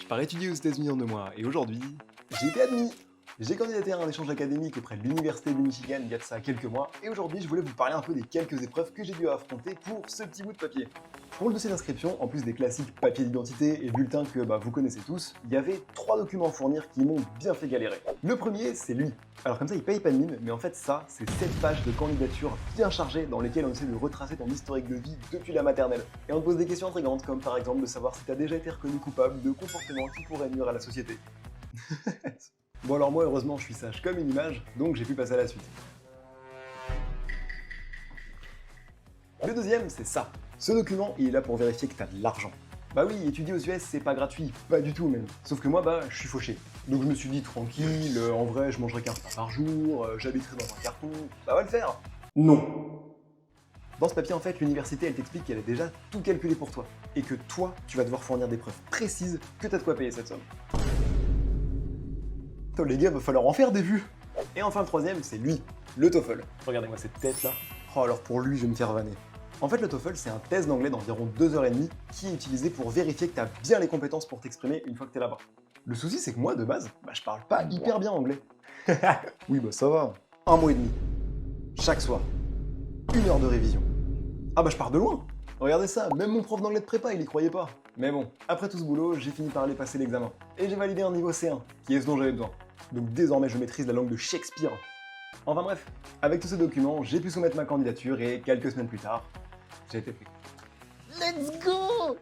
Je pars étudier aux États-Unis en 2 mois, et aujourd'hui, j'ai été admis. J'ai candidaté à un échange académique auprès de l'Université du Michigan il y a de ça quelques mois, et aujourd'hui je voulais vous parler un peu des quelques épreuves que j'ai dû affronter pour ce petit bout de papier. Pour le dossier d'inscription, en plus des classiques papiers d'identité et bulletins que vous connaissez tous, il y avait 3 documents à fournir qui m'ont bien fait galérer. Le premier, c'est lui. Alors comme ça, il paye pas de mine, mais en fait ça, c'est 7 pages de candidature bien chargées dans lesquelles on essaie de retracer ton historique de vie depuis la maternelle. Et on te pose des questions intrigantes, comme par exemple de savoir si t'as déjà été reconnu coupable de comportements qui pourraient nuire à la société. Bon alors moi heureusement je suis sage comme une image, donc j'ai pu passer à la suite. Le deuxième c'est ça. Ce document il est là pour vérifier que t'as de l'argent. Bah oui, étudier aux US c'est pas gratuit, pas du tout même. Sauf que moi je suis fauché. Donc je me suis dit tranquille, en vrai je mangerai qu'un repas par jour, j'habiterai dans un carton, ça va le faire. Non. Dans ce papier en fait l'université elle t'explique qu'elle a déjà tout calculé pour toi. Et que toi tu vas devoir fournir des preuves précises que t'as de quoi payer cette somme. Putain, les gars, va falloir en faire des vues. Et enfin le troisième, c'est lui, le TOEFL. Regardez-moi cette tête là. Oh alors pour lui, je vais me faire vanner. En fait, le TOEFL, c'est un test d'anglais d'environ 2h30 qui est utilisé pour vérifier que tu as bien les compétences pour t'exprimer une fois que tu es là-bas. Le souci, c'est que moi, de base, je parle pas hyper bien anglais. Oui, ça va. 1 mois et demi. Chaque soir. 1 heure de révision. Ah je pars de loin. Regardez ça, même mon prof d'anglais de prépa, il y croyait pas. Mais bon, après tout ce boulot, j'ai fini par aller passer l'examen. Et j'ai validé un niveau C1, qui est ce dont j'avais besoin. Donc désormais, je maîtrise la langue de Shakespeare. Enfin bref, avec tous ces documents, j'ai pu soumettre ma candidature et quelques semaines plus tard, j'ai été pris. Let's go!